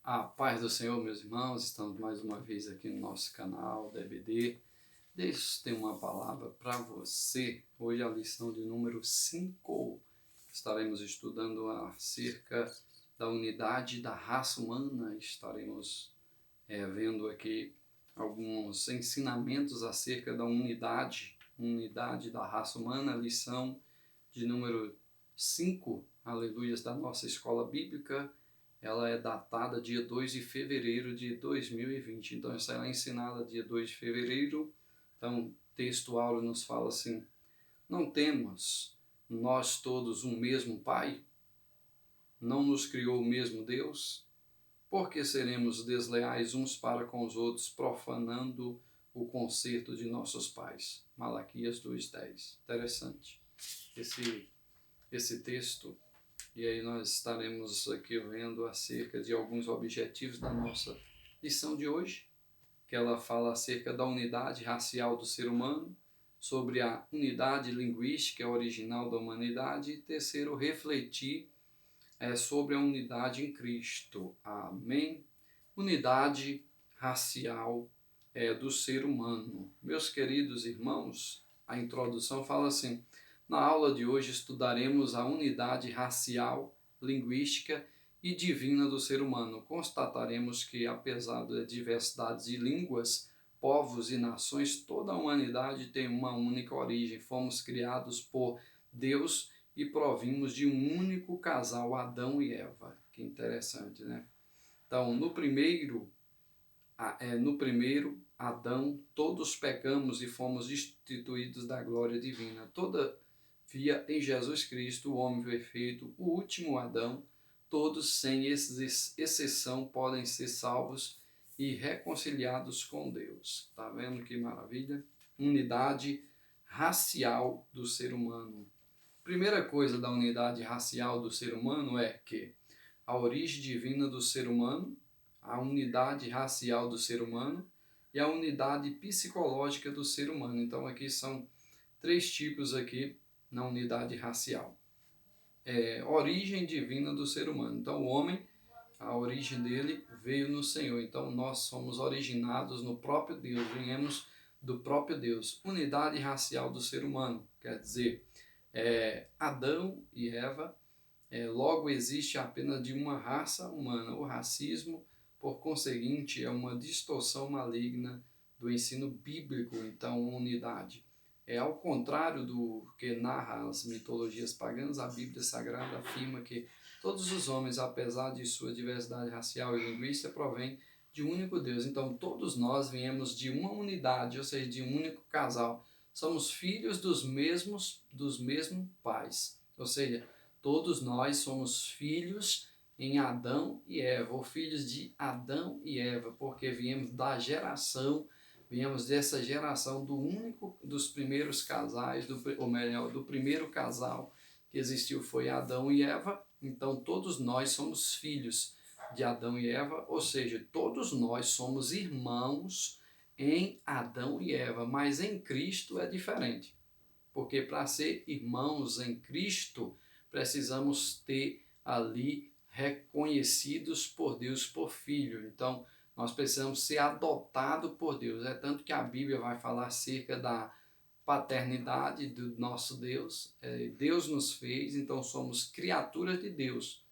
A paz do Senhor, meus irmãos, estamos mais uma vez aqui no nosso canal DBD. Deus tem uma palavra para você. Hoje é a lição de número 5. Estaremos estudando acerca da unidade da raça humana. Estaremos vendo aqui alguns ensinamentos acerca da unidade da raça humana, lição de número 5, aleluias, da nossa escola bíblica. Ela é datada dia 2 de fevereiro de 2020. Então, essa é ensinada dia 2 de fevereiro. Então, o texto áureo nos fala assim: não temos nós todos um mesmo Pai? Não nos criou o mesmo Deus? Por que seremos desleais uns para com os outros, profanando o concerto de nossos pais? Malaquias 2:10. Interessante esse texto. E aí nós estaremos aqui vendo acerca de alguns objetivos da nossa lição de hoje, que ela fala acerca da unidade racial do ser humano, sobre a unidade linguística original da humanidade e terceiro, refletir sobre a unidade em Cristo. Amém? Unidade racial do ser humano. Meus queridos irmãos, a introdução fala assim: na aula de hoje estudaremos a unidade racial, linguística e divina do ser humano. Constataremos que, apesar da diversidade de línguas, povos e nações, toda a humanidade tem uma única origem. Fomos criados por Deus e provimos de um único casal, Adão e Eva. Que interessante, né? Então, no primeiro Adão, todos pecamos e fomos destituídos da glória divina. Todavia, em Jesus Cristo, o homem perfeito, o último Adão, todos, sem exceção, podem ser salvos e reconciliados com Deus. Tá vendo que maravilha? Unidade racial do ser humano. Primeira coisa da unidade racial do ser humano é que a origem divina do ser humano, a unidade racial do ser humano e a unidade psicológica do ser humano. Então aqui são 3 tipos aqui na unidade racial. Origem divina do ser humano. Então o homem, a origem dele veio no Senhor. Então nós somos originados no próprio Deus, viemos do próprio Deus. Unidade racial do ser humano, quer dizer, Adão e Eva, logo existe apenas de uma raça humana. O racismo, por conseguinte, é uma distorção maligna do ensino bíblico. Então, unidade. Ao contrário do que narra as mitologias pagãs, a Bíblia Sagrada afirma que todos os homens, apesar de sua diversidade racial e linguística, provêm de um único Deus. Então, todos nós viemos de uma unidade, ou seja, de um único casal. Somos filhos dos mesmos pais. Ou seja, todos nós somos filhos em Adão e Eva, ou filhos de Adão e Eva, porque viemos dessa geração dos primeiros casais, do primeiro casal que existiu foi Adão e Eva. Então todos nós somos filhos de Adão e Eva, ou seja, todos nós somos irmãos em Adão e Eva, mas em Cristo é diferente, porque para ser irmãos em Cristo, precisamos ter ali reconhecidos por Deus por filho. Então, nós precisamos ser adotados por Deus. É tanto que a Bíblia vai falar acerca da paternidade do nosso Deus. Deus nos fez, então somos criaturas de Deus.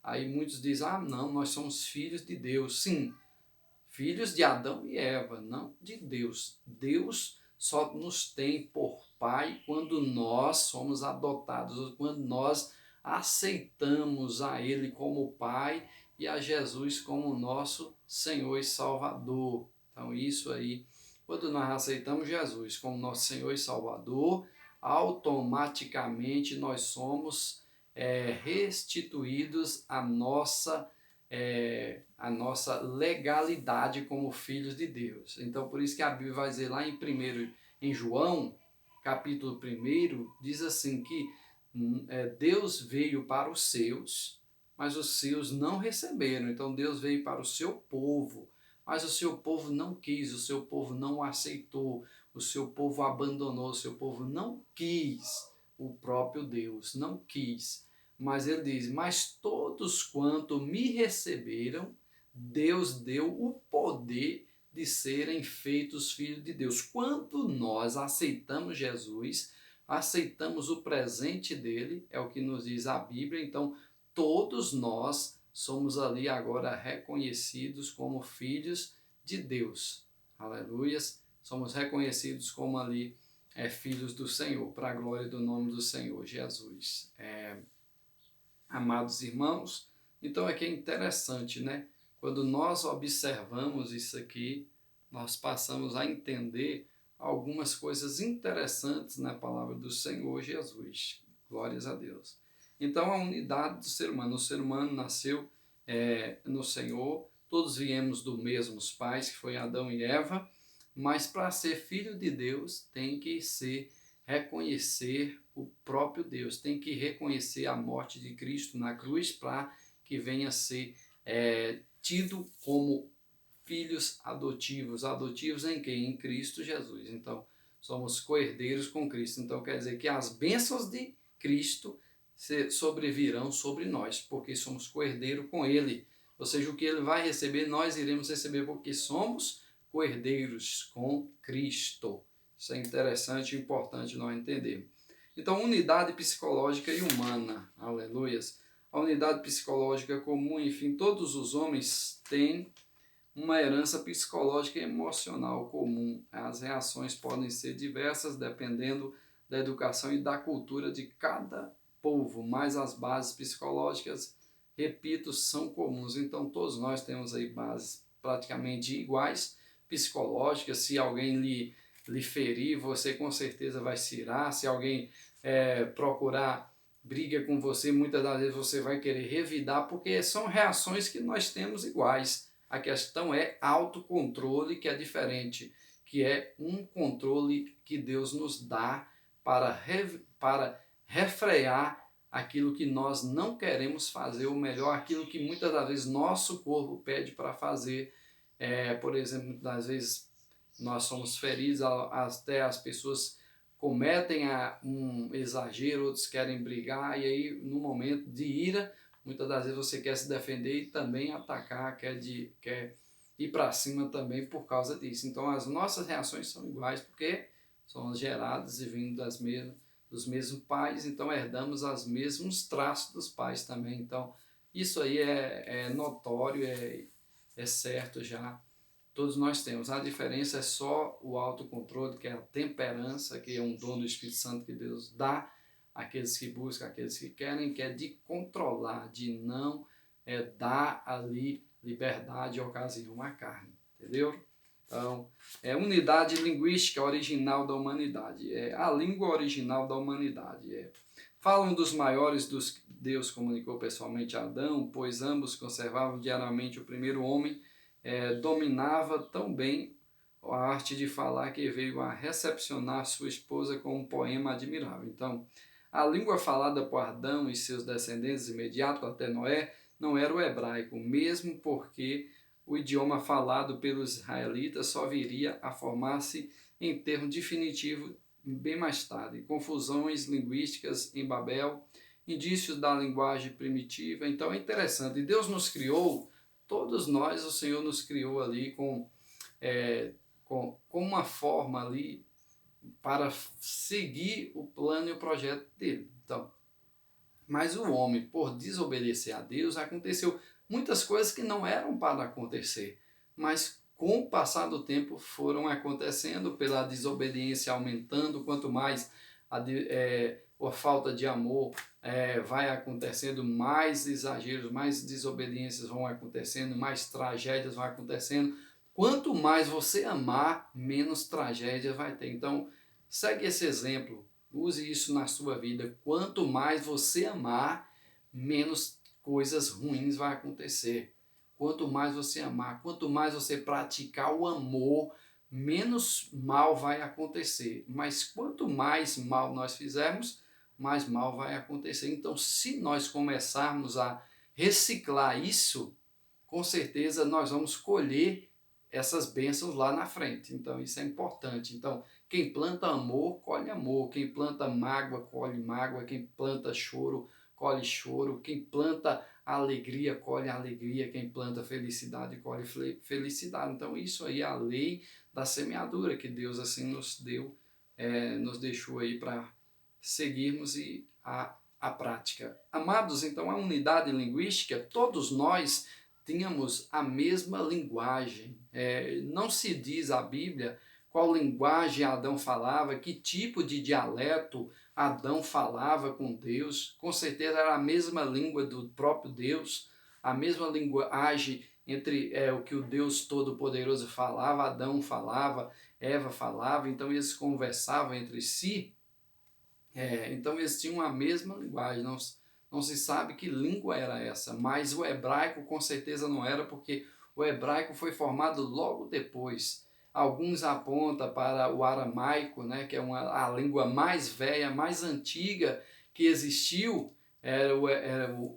Aí muitos dizem, não, nós somos filhos de Deus. Sim, filhos de Adão e Eva, não de Deus. Deus só nos tem por Pai quando nós somos adotados, quando nós aceitamos a Ele como Pai e a Jesus como nosso Senhor e Salvador. Então isso aí, quando nós aceitamos Jesus como nosso Senhor e Salvador, automaticamente nós somos restituídos à nossa legalidade como filhos de Deus. Então, por isso que a Bíblia vai dizer lá em João, capítulo 1, diz assim que Deus veio para os seus, mas os seus não receberam. Então, Deus veio para o seu povo, mas o seu povo não quis, o seu povo não aceitou, o seu povo abandonou, o seu povo não quis o próprio Deus, não quis. Mas ele diz, mas todos quanto me receberam, Deus deu o poder de serem feitos filhos de Deus. Quando nós aceitamos Jesus, aceitamos o presente dele, é o que nos diz a Bíblia, então todos nós somos ali agora reconhecidos como filhos de Deus. Aleluias! Somos reconhecidos como ali filhos do Senhor, para a glória do nome do Senhor Jesus. Amados irmãos, então aqui é interessante, né? Quando nós observamos isso aqui, nós passamos a entender algumas coisas interessantes na palavra do Senhor Jesus. Glórias a Deus. Então, a unidade do ser humano. O ser humano nasceu no Senhor, todos viemos dos mesmos pais, que foi Adão e Eva, mas para ser filho de Deus tem que reconhecer o próprio Deus, tem que reconhecer a morte de Cristo na cruz para que venha a ser tido como filhos adotivos. Adotivos em quem? Em Cristo Jesus. Então, somos co-herdeiros com Cristo. Então, quer dizer que as bênçãos de Cristo sobrevirão sobre nós, porque somos co-herdeiros com Ele. Ou seja, o que Ele vai receber, nós iremos receber, porque somos co-herdeiros com Cristo. Isso é interessante e importante nós entendermos. Então, unidade psicológica e humana. Aleluias. A unidade psicológica comum, enfim, todos os homens têm uma herança psicológica e emocional comum. As reações podem ser diversas dependendo da educação e da cultura de cada povo, mas as bases psicológicas, repito, são comuns. Então todos nós temos aí bases praticamente iguais, psicológicas. Se alguém lhe ferir, você com certeza vai se irar. Se alguém procurar briga com você, muitas das vezes você vai querer revidar, porque são reações que nós temos iguais. A questão é autocontrole, que é diferente, que é um controle que Deus nos dá para refrear aquilo que nós não queremos fazer, ou melhor, aquilo que muitas das vezes nosso corpo pede para fazer. Por exemplo, muitas das vezes nós somos feridos, até as pessoas cometem um exagero, outros querem brigar, e aí no momento de ira, muitas das vezes você quer se defender e também atacar, quer ir para cima também por causa disso. Então as nossas reações são iguais, porque somos gerados e vindo dos mesmos pais, então herdamos os mesmos traços dos pais também. Então isso aí é notório, é certo já. Todos nós temos. A diferença é só o autocontrole, que é a temperança, que é um dom do Espírito Santo que Deus dá àqueles que buscam, àqueles que querem, que é de controlar, de não dar ali liberdade e ocasião à carne. Entendeu? Então, unidade linguística original da humanidade. A língua original da humanidade. Falam dos maiores dos que Deus comunicou pessoalmente a Adão, pois ambos conservavam diariamente o primeiro homem. Dominava tão bem a arte de falar que veio a recepcionar sua esposa com um poema admirável. Então, a língua falada por Adão e seus descendentes imediatos até Noé não era o hebraico, mesmo porque o idioma falado pelos israelitas só viria a formar-se em termo definitivo bem mais tarde. Confusões linguísticas em Babel, indícios da linguagem primitiva. Então é interessante, Deus nos criou. Todos nós, o Senhor nos criou ali com uma forma ali para seguir o plano e o projeto dele. Então, mas o homem, por desobedecer a Deus, aconteceu muitas coisas que não eram para acontecer, mas com o passar do tempo foram acontecendo, pela desobediência aumentando. Quanto mais a falta de amor vai acontecendo, mais exageros, mais desobediências vão acontecendo, mais tragédias vão acontecendo. Quanto mais você amar, menos tragédia vai ter. Então, segue esse exemplo, use isso na sua vida. Quanto mais você amar, menos coisas ruins vai acontecer. Quanto mais você amar, quanto mais você praticar o amor, menos mal vai acontecer. Mas quanto mais mal nós fizermos, mais mal vai acontecer. Então, se nós começarmos a reciclar isso, com certeza nós vamos colher essas bênçãos lá na frente. Então, isso é importante. Então, quem planta amor, colhe amor. Quem planta mágoa, colhe mágoa. Quem planta choro, colhe choro. Quem planta a alegria, colhe a alegria, quem planta felicidade, colhe felicidade. Então isso aí é a lei da semeadura que Deus assim nos deu, nos deixou aí para seguirmos e a prática. Amados, então a unidade linguística, todos nós tínhamos a mesma linguagem. Não se diz a Bíblia qual linguagem Adão falava, que tipo de dialeto Adão falava com Deus. Com certeza era a mesma língua do próprio Deus, a mesma linguagem entre o que o Deus Todo-Poderoso falava, Adão falava, Eva falava, então eles conversavam entre si. Então eles tinham a mesma linguagem, não se sabe que língua era essa, mas o hebraico com certeza não era, porque o hebraico foi formado logo depois. Alguns apontam para o aramaico, né, que é a língua mais velha, mais antiga que existiu, era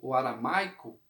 o aramaico,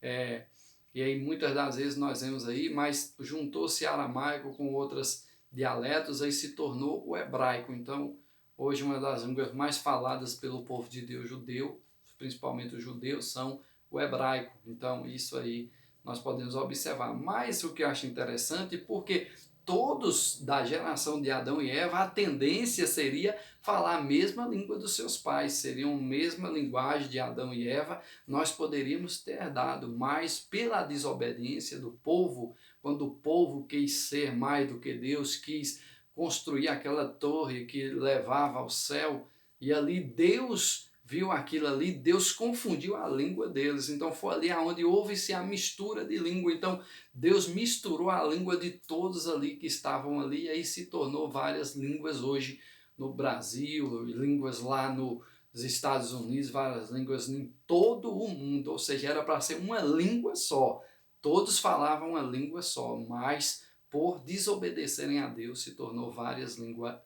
e aí muitas das vezes nós vemos aí, mas juntou-se aramaico com outros dialetos, aí se tornou o hebraico. Então, hoje, uma das línguas mais faladas pelo povo de Deus judeu, principalmente os judeus, são o hebraico. Então, isso aí nós podemos observar. Mas o que eu acho interessante, porque todos da geração de Adão e Eva, a tendência seria falar a mesma língua dos seus pais, seriam a mesma linguagem de Adão e Eva, nós poderíamos ter herdado, mas pela desobediência do povo, quando o povo quis ser mais do que Deus, quis construir aquela torre que levava ao céu, e ali Deus viu aquilo ali, Deus confundiu a língua deles, então foi ali onde houve-se a mistura de língua, então Deus misturou a língua de todos ali que estavam ali, e aí se tornou várias línguas hoje no Brasil, línguas lá nos Estados Unidos, várias línguas em todo o mundo, ou seja, era para ser uma língua só, todos falavam uma língua só, mas por desobedecerem a Deus, se tornou várias línguas,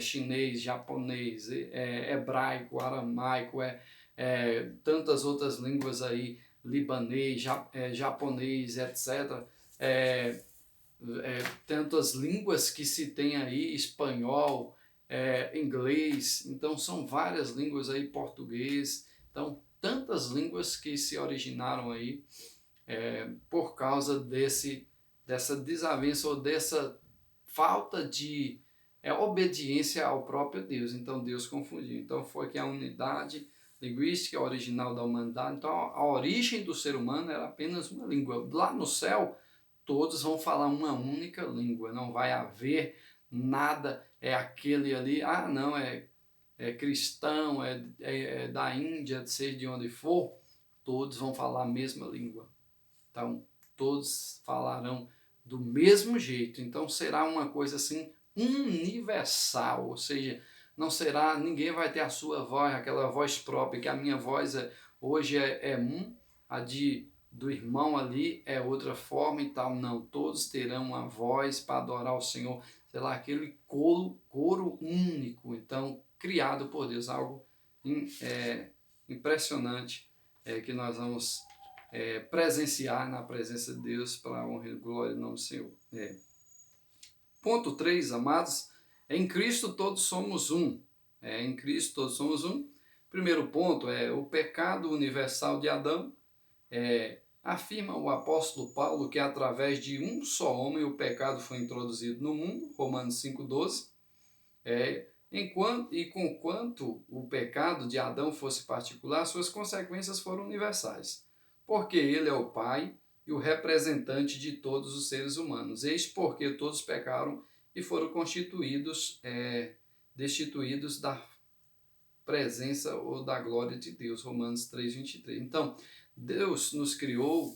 chinês, japonês, hebraico, aramaico, tantas outras línguas aí, libanês, japonês, etc. Tantas línguas que se tem aí, espanhol, inglês, então são várias línguas aí, português, então tantas línguas que se originaram aí por causa dessa desavença ou dessa falta de obediência ao próprio Deus. Então Deus confundiu. Então foi que a unidade linguística original da humanidade, então a origem do ser humano era apenas uma língua. Lá no céu, todos vão falar uma única língua, não vai haver nada, aquele ali, não, é cristão, é da Índia, seja de onde for, todos vão falar a mesma língua. Então, todos falarão do mesmo jeito. Então, será uma coisa assim universal, ou seja, não será, ninguém vai ter a sua voz, aquela voz própria, que a minha voz hoje é a do irmão ali é outra forma e tal. Não, todos terão uma voz para adorar o Senhor, sei lá, aquele coro único, então, criado por Deus, algo impressionante que nós vamos presenciar na presença de Deus para a honra e glória do nome do Senhor. Ponto 3, amados, em Cristo todos somos um. Em Cristo todos somos um. Primeiro ponto é o pecado universal de Adão. Afirma o apóstolo Paulo que através de um só homem o pecado foi introduzido no mundo, Romanos 5,12. Conquanto o pecado de Adão fosse particular, suas consequências foram universais, porque ele é o pai e o representante de todos os seres humanos. Eis porque todos pecaram e foram destituídos da presença ou da glória de Deus, Romanos 3,23. Então, Deus nos criou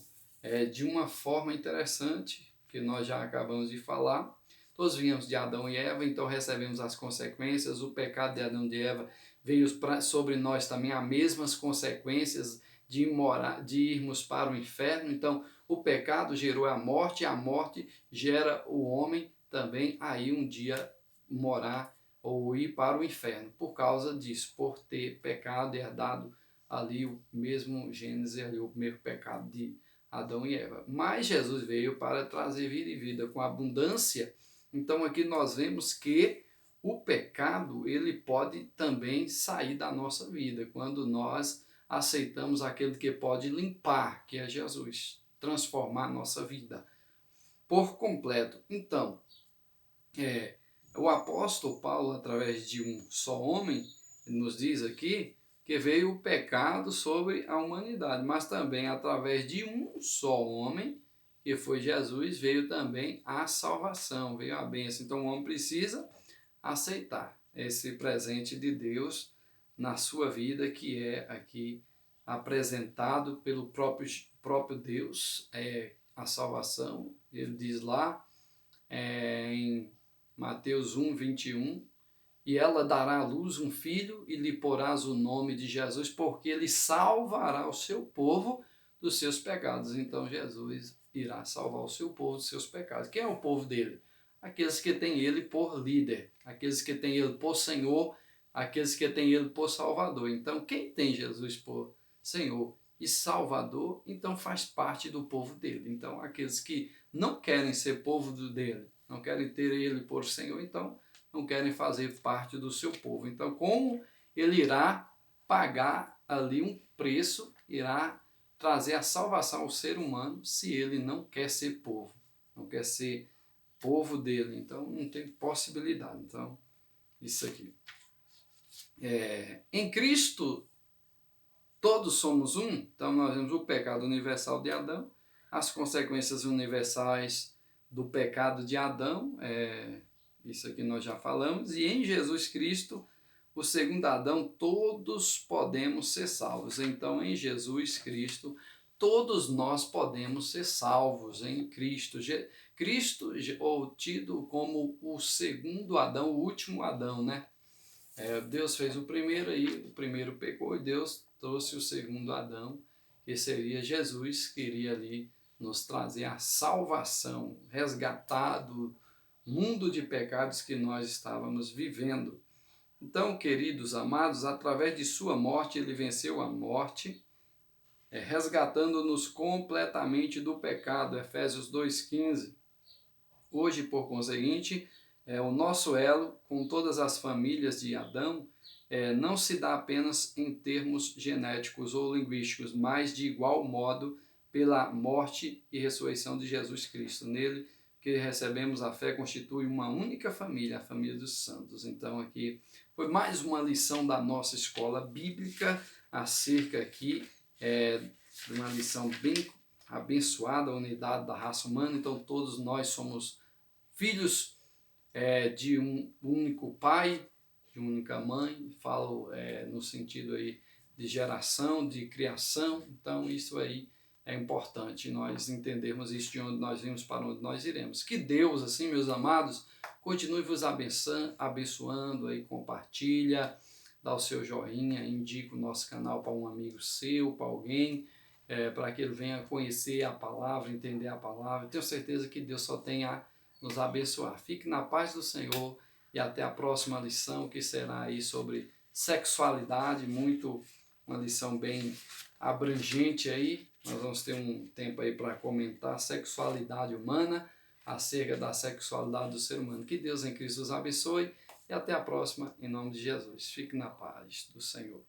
de uma forma interessante, que nós já acabamos de falar. Todos viemos de Adão e Eva, então recebemos as consequências. O pecado de Adão e de Eva veio sobre nós também as mesmas consequências de irmos para o inferno. Então, o pecado gerou a morte gera o homem também aí um dia morar ou ir para o inferno, por causa disso, por ter pecado e herdado ali o mesmo Gênesis, ali, o mesmo pecado de Adão e Eva. Mas Jesus veio para trazer vida e vida com abundância. Então aqui nós vemos que o pecado, ele pode também sair da nossa vida, quando nós aceitamos aquele que pode limpar, que é Jesus, transformar a nossa vida por completo. Então, o apóstolo Paulo, através de um só homem, nos diz aqui que veio o pecado sobre a humanidade, mas também através de um só homem, que foi Jesus, veio também a salvação, veio a bênção. Então o homem precisa aceitar esse presente de Deus na sua vida, que é aqui apresentado pelo próprio Deus, a salvação. Ele diz lá em Mateus 1, 21, e ela dará à luz um filho e lhe porás o nome de Jesus, porque ele salvará o seu povo dos seus pecados. Então Jesus irá salvar o seu povo dos seus pecados. Quem é o povo dele? Aqueles que têm ele por líder, aqueles que têm ele por Senhor, aqueles que têm ele por Salvador. Então quem tem Jesus por Senhor e Salvador, então faz parte do povo dele. Então aqueles que não querem ser povo dele, não querem ter ele por Senhor, então não querem fazer parte do seu povo. Então, como ele irá pagar ali um preço, irá trazer a salvação ao ser humano se ele não quer ser povo, não quer ser povo dele? Então, não tem possibilidade. Então, isso aqui. Em Cristo, todos somos um. Então, nós vemos o pecado universal de Adão, as consequências universais do pecado de Adão, isso aqui nós já falamos, e em Jesus Cristo, o segundo Adão, todos podemos ser salvos. Então, em Jesus Cristo, todos nós podemos ser salvos em Cristo. Cristo, ou tido como o segundo Adão, o último Adão, né? Deus fez o primeiro, aí o primeiro pecou, e Deus trouxe o segundo Adão, que seria Jesus, que iria ali nos trazer a salvação, resgatado mundo de pecados que nós estávamos vivendo. Então, queridos amados, através de sua morte, ele venceu a morte, resgatando-nos completamente do pecado, Efésios 2,15. Hoje, por conseguinte, o nosso elo com todas as famílias de Adão não se dá apenas em termos genéticos ou linguísticos, mas de igual modo pela morte e ressurreição de Jesus Cristo. Nele que recebemos a fé, constitui uma única família, a família dos santos. Então aqui foi mais uma lição da nossa escola bíblica acerca aqui de uma lição bem abençoada, a unidade da raça humana. Então todos nós somos filhos de um único pai, de uma única mãe. Falo no sentido aí de geração, de criação. Então isso aí é importante nós entendermos isso, de onde nós vimos para onde nós iremos. Que Deus, assim, meus amados, continue vos abençoando, aí compartilha, dá o seu joinha, indica o nosso canal para um amigo seu, para alguém, para que ele venha conhecer a palavra, entender a palavra. Eu tenho certeza que Deus só tem a nos abençoar. Fique na paz do Senhor e até a próxima lição, que será aí sobre sexualidade, uma lição bem abrangente aí. Nós vamos ter um tempo aí para comentar sexualidade humana, acerca da sexualidade do ser humano. Que Deus em Cristo os abençoe e até a próxima, em nome de Jesus. Fique na paz do Senhor.